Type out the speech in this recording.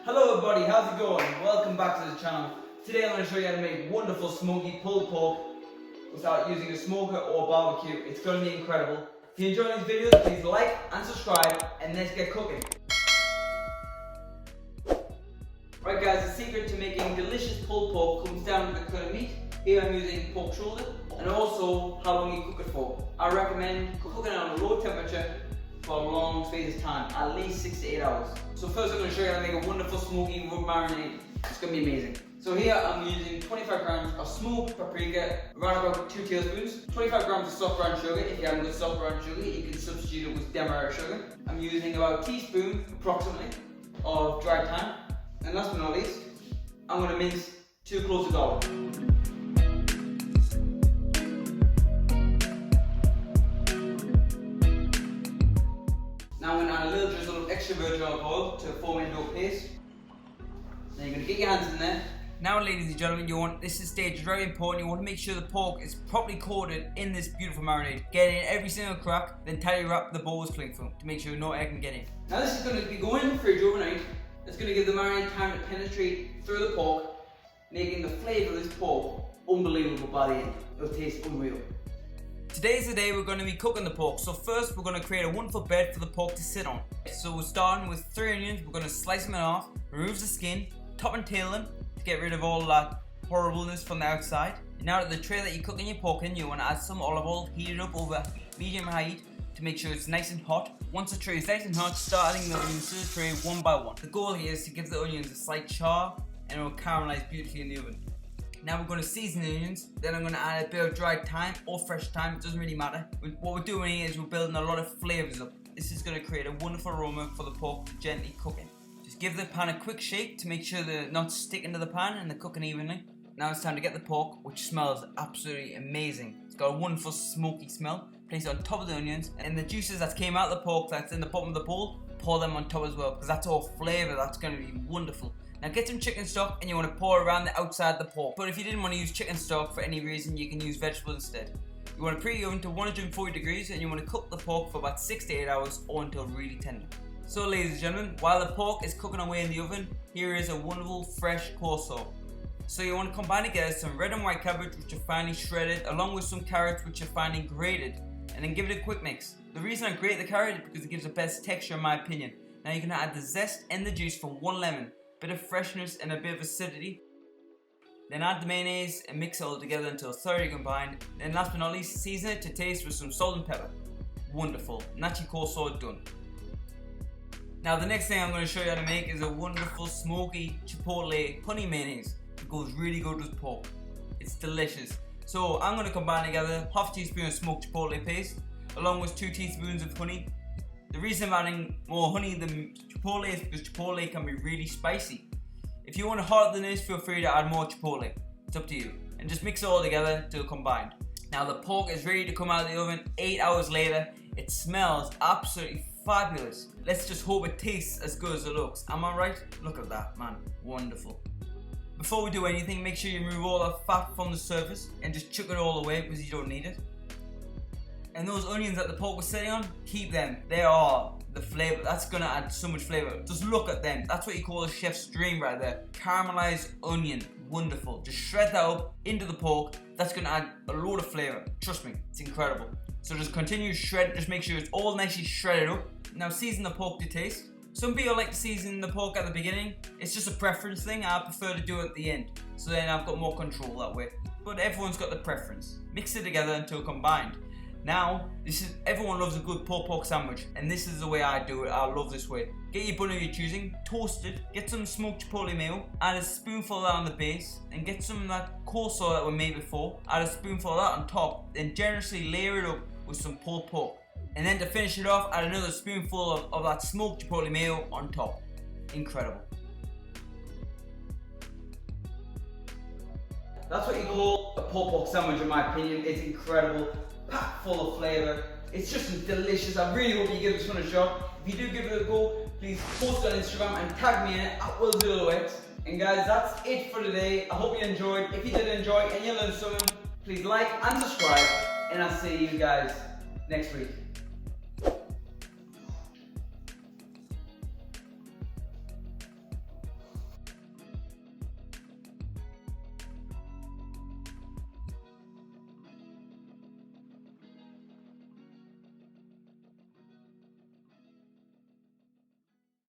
Hello everybody, how's it going? Welcome back to the channel. Today I'm going to show you how to make wonderful smoky pulled pork without using a smoker or barbecue. It's going to be incredible. If you enjoy these videos, please like and subscribe and let's get cooking. Right guys, the secret to making delicious pulled pork comes down to the cut of meat. Here I'm using pork shoulder and also how long you cook it for. I recommend cooking it on a low temperature for a long space of time, at least 6 to 8 hours. So first I'm going to show you how to make a wonderful smoky rub marinade. It's going to be amazing. So here I'm using 25 grams of smoked paprika, around about 2 tablespoons, 25 grams of soft brown sugar. If you haven't got soft brown sugar, you can substitute it with demerara sugar. I'm using about a teaspoon, approximately, of dried thyme. And last but not least, I'm going to mince 2 cloves of garlic. Now I'm going to add a little drizzle of extra virgin olive oil to form into a paste. Now you're going to get your hands in there. Now ladies and gentlemen, this stage is very important. You want to make sure the pork is properly coated in this beautiful marinade. Get in every single crack, then tidy wrap the bowls cling film to make sure no air can get in. Now this is going to be going in the fridge overnight. It's going to give the marinade time to penetrate through the pork, making the flavour of this pork unbelievable by the end. It'll taste unreal. Today's the day we're going to be cooking the pork. So first we're going to create a wonderful bed for the pork to sit on. So we're starting with 3 onions. We're going to slice them in half, remove the skin, top and tail them to get rid of all that horribleness from the outside. Now to the tray that you're cooking your pork in, you want to add some olive oil, heat it up over medium high heat to make sure it's nice and hot. Once the tray is nice and hot, start adding the onions to the tray one by one. The goal here is to give the onions a slight char and it will caramelize beautifully in the oven. Now we're going to season the onions, then I'm going to add a bit of dried thyme or fresh thyme, it doesn't really matter. What we're doing here is we're building a lot of flavours up. This is going to create a wonderful aroma for the pork to gently cook in. Just give the pan a quick shake to make sure they're not sticking to the pan and they're cooking evenly. Now it's time to get the pork, which smells absolutely amazing. It's got a wonderful smoky smell. Place it on top of the onions, and the juices that came out of the pork that's in the bottom of the bowl, pour them on top as well, because that's all flavour. That's going to be wonderful. Now get some chicken stock and you want to pour around the outside of the pork. But if you didn't want to use chicken stock for any reason, you can use vegetables instead. You want to preheat the oven to 140 degrees and you want to cook the pork for about 6 to 8 hours or until really tender. So ladies and gentlemen, while the pork is cooking away in the oven, here is a wonderful fresh coleslaw. So you want to combine together some red and white cabbage which are finely shredded along with some carrots which are finely grated, and then give it a quick mix. The reason I grate the carrot is because it gives the best texture in my opinion. Now you can add the zest and the juice from 1 lemon. Bit of freshness and a bit of acidity. Then add the mayonnaise and mix it all together until thoroughly combined. Then last but not least, season it to taste with some salt and pepper. Wonderful. Nachi coleslaw done. Now the next thing I'm going to show you how to make is a wonderful smoky chipotle honey mayonnaise. It goes really good with pork. It's delicious. So I'm going to combine together half a teaspoon of smoked chipotle paste along with 2 teaspoons of honey. The reason I'm adding more honey than chipotle is because chipotle can be really spicy. If you want it hotter than this, feel free to add more chipotle. It's up to you. And just mix it all together till combined. Now the pork is ready to come out of the oven 8 hours later. It smells absolutely fabulous. Let's just hope it tastes as good as it looks. Am I right? Look at that, man. Wonderful. Before we do anything, make sure you remove all that fat from the surface and just chuck it all away because you don't need it. And those onions that the pork was sitting on, keep them. They are the flavour. That's going to add so much flavour. Just look at them. That's what you call a chef's dream right there. Caramelized onion. Wonderful. Just shred that up into the pork. That's going to add a load of flavour. Trust me, it's incredible. So just continue to shred. Just make sure it's all nicely shredded up. Now season the pork to taste. Some people like to season the pork at the beginning. It's just a preference thing. I prefer to do it at the end. So then I've got more control that way. But everyone's got the preference. Mix it together until combined. Now, everyone loves a good pulled pork sandwich, and this is the way I do it. I love this way. Get your bun of your choosing, toast it, get some smoked chipotle mayo, add a spoonful of that on the base, and get some of that coleslaw that we made before, add a spoonful of that on top, then generously layer it up with some pulled pork. And then to finish it off, add another spoonful of that smoked chipotle mayo on top. Incredible. That's what you call a pulled pork sandwich in my opinion. It's incredible. Packed full of flavour. It's just delicious. I really hope you give this one a shot. If you do give it a go, please post on Instagram and tag me in it at @WillZuluX. And guys, that's it for today. I hope you enjoyed. If you did enjoy and you learned something, please like and subscribe. And I'll see you guys next week.